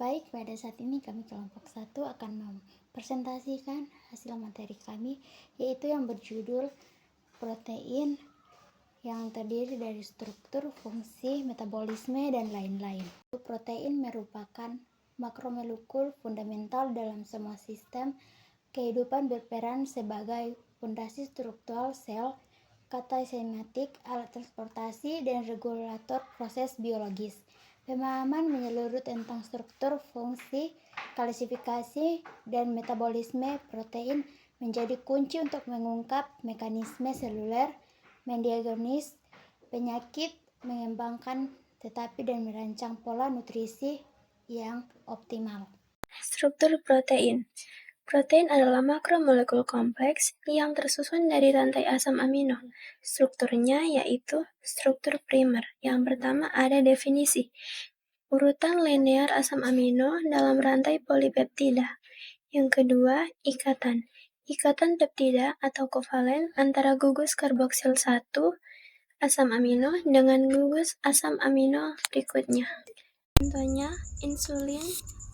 Baik, pada saat ini kami kelompok 1 akan mempresentasikan hasil materi kami, yaitu yang berjudul protein yang terdiri dari struktur, fungsi, metabolisme, dan lain-lain. Protein merupakan makromolekul fundamental dalam semua sistem kehidupan, berperan sebagai fondasi struktural sel, katasintetik, alat transportasi, dan regulator proses biologis. Pemahaman menyeluruh tentang struktur, fungsi, klasifikasi, dan metabolisme protein menjadi kunci untuk mengungkap mekanisme seluler, mendiagnosis penyakit, mengembangkan tetapi dan merancang pola nutrisi yang optimal. Struktur protein. Protein adalah makromolekul kompleks yang tersusun dari rantai asam amino. Strukturnya yaitu struktur primer. Yang pertama ada definisi. Urutan linear asam amino dalam rantai polipeptida. Yang kedua, ikatan. Ikatan peptida atau kovalen antara gugus karboksil 1 asam amino dengan gugus asam amino berikutnya. Contohnya, insulin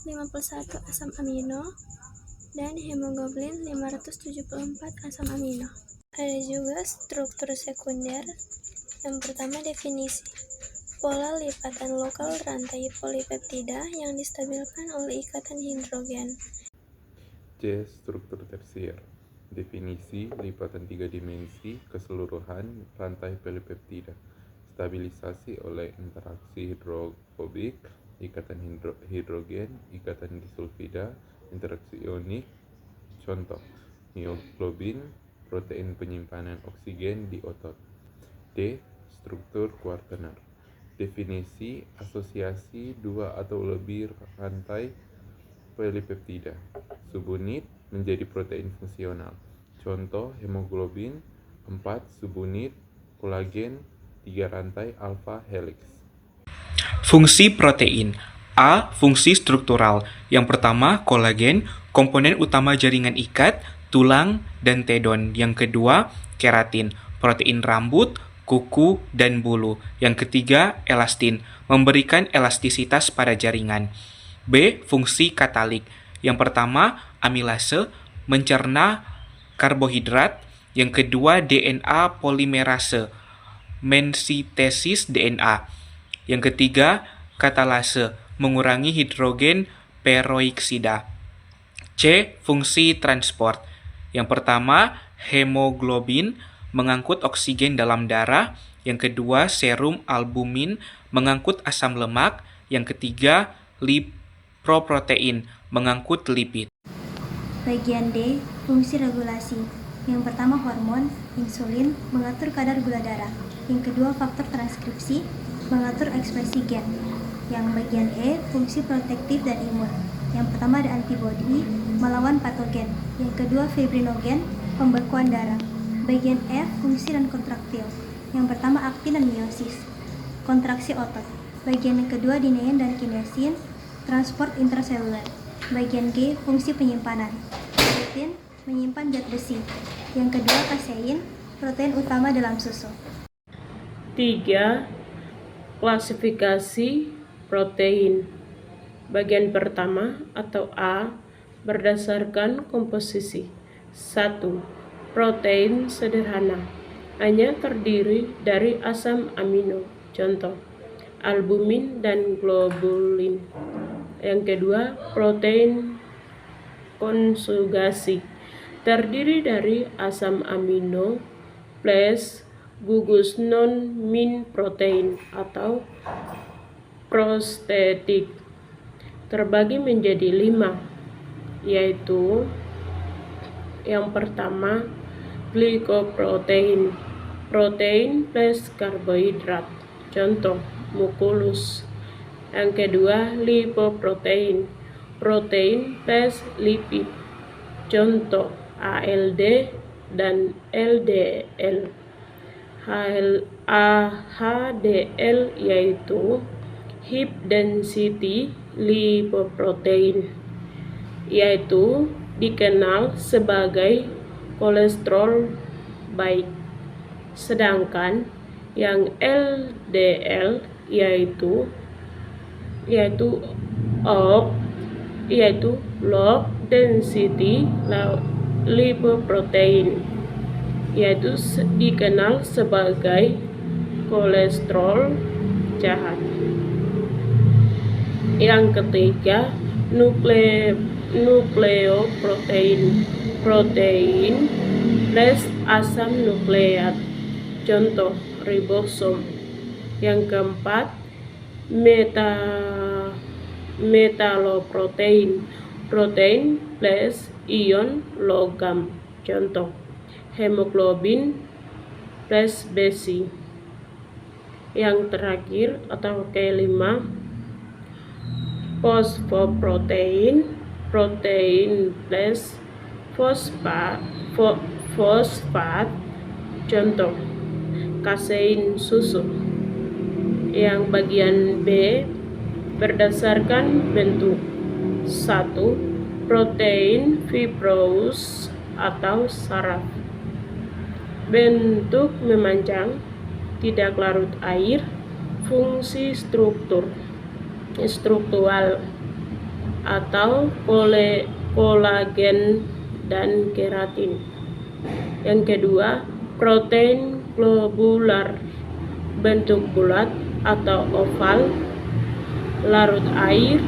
51 asam amino dan hemoglobin 574 asam amino. Ada juga struktur sekunder. Yang pertama definisi. Pola lipatan lokal rantai polipeptida yang distabilkan oleh ikatan hidrogen. C. Struktur tersier. Definisi lipatan 3 dimensi keseluruhan rantai polipeptida. Stabilisasi oleh interaksi hidrofobik, ikatan hidrogen, ikatan disulfida, interaksi ionik. Contoh, mioglobin, protein penyimpanan oksigen di otot. D. Struktur kuartener. Definisi asosiasi 2 atau lebih rantai polipeptida. Subunit menjadi protein fungsional. Contoh, hemoglobin 4 subunit, kolagen 3 rantai alfa helix. Fungsi protein. A. Fungsi struktural. Yang pertama, kolagen, komponen utama jaringan ikat, tulang, dan tendon. Yang kedua, keratin, protein rambut, kuku, dan bulu. Yang ketiga, elastin, memberikan elastisitas pada jaringan. B. Fungsi katalik. Yang pertama, amilase, mencerna karbohidrat. Yang kedua, DNA polimerase, mensintesis DNA. Yang ketiga, katalase, mengurangi hidrogen peroksida. C. Fungsi transport. Yang pertama, hemoglobin, mengangkut oksigen dalam darah. Yang kedua, serum albumin, mengangkut asam lemak. Yang ketiga, lipoprotein, mengangkut lipid. Bagian D, fungsi regulasi. Yang pertama hormon, insulin, mengatur kadar gula darah. Yang kedua faktor transkripsi, mengatur ekspresi gen. Yang bagian E, fungsi protektif dan imun. Yang pertama ada antibodi, melawan patogen. Yang kedua fibrinogen, pembekuan darah. Bagian F, fungsi dan kontraktil. Yang pertama aktin dan meiosis, kontraksi otot. Bagian yang kedua dinein dan kinesin, transport intraseluler. Bagian G, fungsi penyimpanan. Protein menyimpan zat besi. Yang kedua kasein, protein utama dalam susu. 3. Klasifikasi protein. Bagian pertama atau A berdasarkan komposisi. 1. Protein sederhana, hanya terdiri dari asam amino. Contoh, albumin dan globulin. Yang kedua, protein konsugasi, terdiri dari asam amino plus gugus non-min protein atau prostetik, terbagi menjadi 5, yaitu yang pertama glikoprotein, protein plus karbohidrat. Contoh, mukulus. Yang kedua, lipoprotein, protein plus lipid. Contoh, ALD dan LDL. HDL yaitu high density lipoprotein, yaitu dikenal sebagai kolesterol baik. Sedangkan yang LDL yaitu of yaitu low density lipoprotein, yaitu dikenal sebagai kolesterol jahat. Yang ketiga, nukleoprotein, protein plus asam nukleat, contoh ribosom. Yang keempat, metaloprotein, protein plus ion logam, contoh hemoglobin plus besi. Yang terakhir atau kelima, fosfoprotein, protein plus fosfat, contoh kasein susu. Yang bagian B berdasarkan bentuk. 1. Protein fibrous atau saraf. Bentuk memanjang, tidak larut air. Fungsi struktural atau kolagen dan keratin. Yang kedua, protein globular, bentuk bulat atau oval, larut air.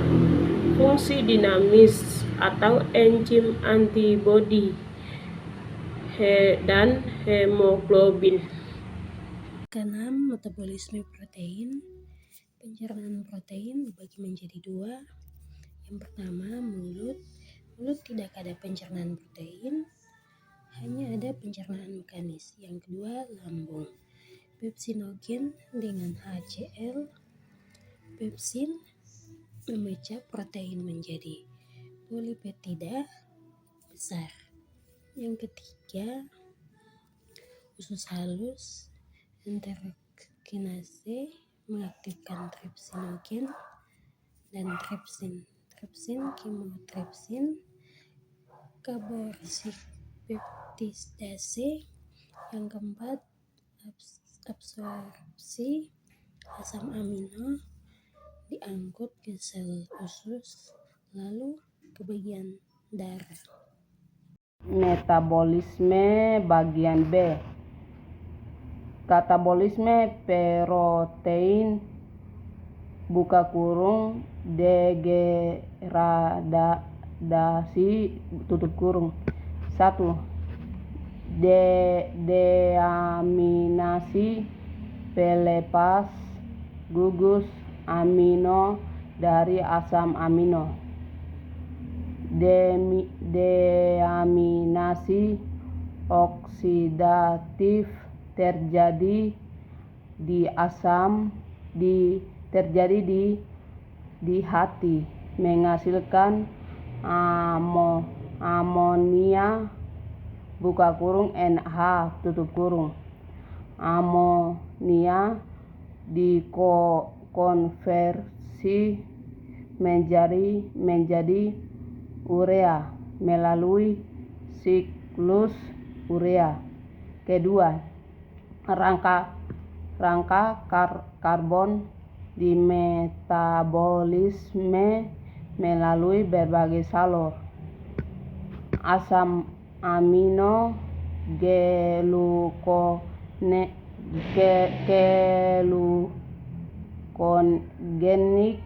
Fungsi dinamis atau enzim antibodi dan hemoglobin. Keenam, metabolisme protein. Pencernaan protein dibagi menjadi dua. Yang pertama, mulut. Mulut tidak ada pencernaan protein, hanya ada pencernaan mekanis. Yang kedua, lambung. Pepsinogen dengan HCl. Pepsin memecah protein menjadi polipeptida besar. Yang ketiga, usus halus interkinase mengaktifkan trypsinogen dan tripsin, chymotrypsin, karboksik peptidase. Yang keempat, absorpsi asam amino diangkut ke sel usus lalu ke bagian darah. Metabolisme bagian B. Katabolisme protein degradasi tutup kurung. 1. Deaminasi pelepas gugus amino dari asam amino. Deaminasi oksidatif terjadi di hati menghasilkan amonia NH tutup kurung. Amonia dikonversi menjadi urea melalui siklus urea. Kedua, rangka karbon di metabolisme melalui berbagai salur. Asam amino gluconeogenik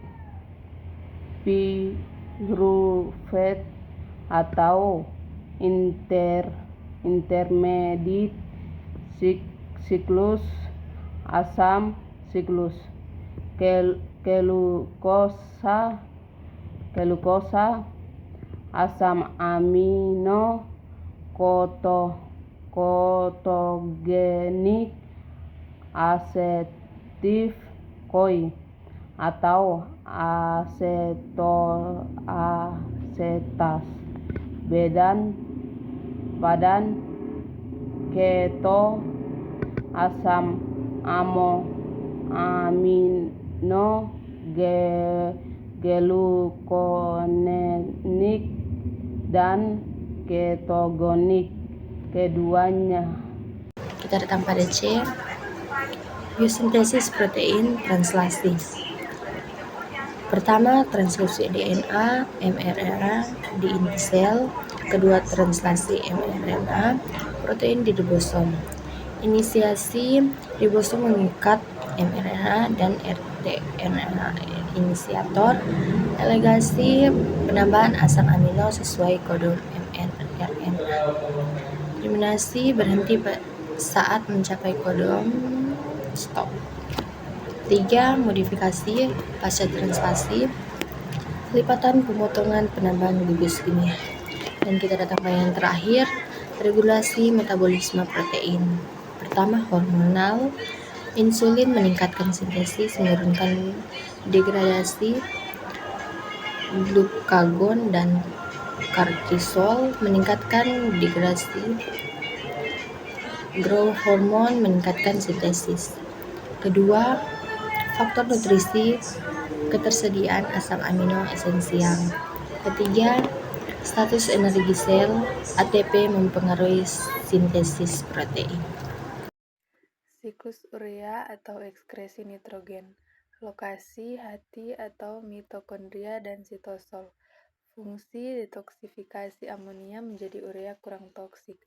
pyruvate atau intermediate siklus asam siklus. Glukosa asam amino ketogenik asetif koi atau asetoasetas. Badan keto asam amino gluconenik dan ketogenik keduanya. Kita datang pada C, biosintesis protein translasi. Pertama, transkripsi DNA, mRNA di inti sel. Kedua, translasi mRNA protein di ribosom. Inisiasi ribosom mengikat mRNA dan rDNA inisiator. Delegasi penambahan asam amino sesuai kode mRNA. Terminasi berhenti saat mencapai kode stop. 3. Modifikasi pasca translasi, pelipatan, pemotongan, penambahan gugus kimia. Dan kita datang ke yang terakhir, regulasi metabolisme protein. Pertama, hormonal. Insulin meningkatkan sintesis, menurunkan degradasi glukagon, dan kortisol meningkatkan degradasi. Growth hormone meningkatkan sintesis. Kedua, faktor nutrisi, ketersediaan asam amino esensial. Ketiga, status energi sel, ATP mempengaruhi sintesis protein. Siklus urea atau ekskresi nitrogen, lokasi hati atau mitokondria dan sitosol, fungsi detoksifikasi amonia menjadi urea kurang toksik.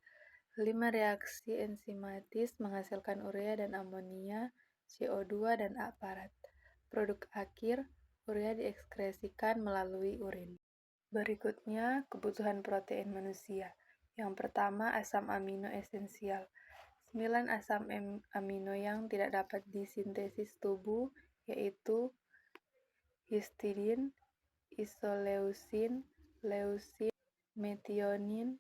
5 reaksi enzimatis menghasilkan urea dan amonia, CO2 dan aparat. Produk akhir, urea diekskresikan melalui urin. Berikutnya, kebutuhan protein manusia. Yang pertama, asam amino esensial. 9 asam amino yang tidak dapat disintesis tubuh, yaitu histidin, isoleusin, leusin, metionin,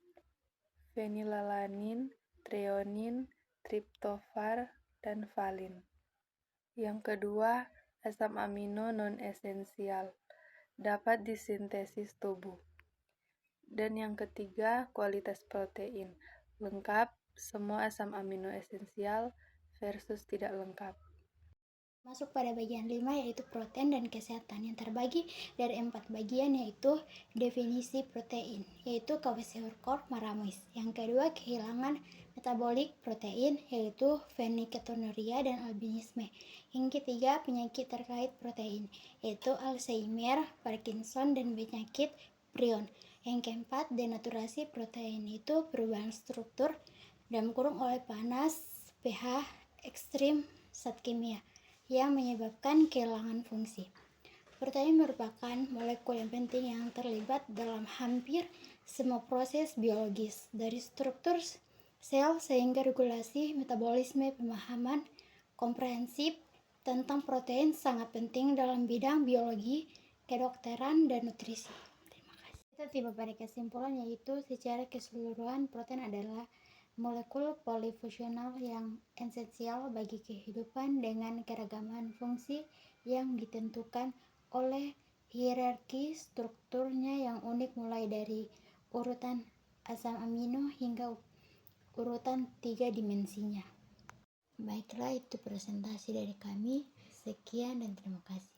fenilalanin, treonin, triptofan, dan valin. Yang kedua, asam amino non-esensial, dapat disintesis tubuh. Dan yang ketiga, kualitas protein, lengkap, semua asam amino esensial versus tidak lengkap. Masuk pada bagian 5 yaitu protein dan kesehatan yang terbagi dari 4 bagian, yaitu definisi protein, yaitu kwashiorkor maramis. Yang kedua, kehilangan metabolik protein, yaitu fenilketonuria dan albinisme. Yang ketiga, penyakit terkait protein, yaitu Alzheimer, Parkinson, dan penyakit prion. Yang keempat, denaturasi protein, yaitu perubahan struktur oleh panas, pH ekstrim, zat kimia yang menyebabkan kehilangan fungsi. Protein merupakan molekul yang penting yang terlibat dalam hampir semua proses biologis, dari struktur sel sehingga regulasi metabolisme. Pemahaman komprehensif tentang protein sangat penting dalam bidang biologi, kedokteran, dan nutrisi. Terima kasih. Kita tiba pada kesimpulan, yaitu secara keseluruhan protein adalah molekul polifungsional yang esensial bagi kehidupan dengan keragaman fungsi yang ditentukan oleh hierarki strukturnya yang unik, mulai dari urutan asam amino hingga urutan 3 dimensinya. Baiklah, itu presentasi dari kami. Sekian dan terima kasih.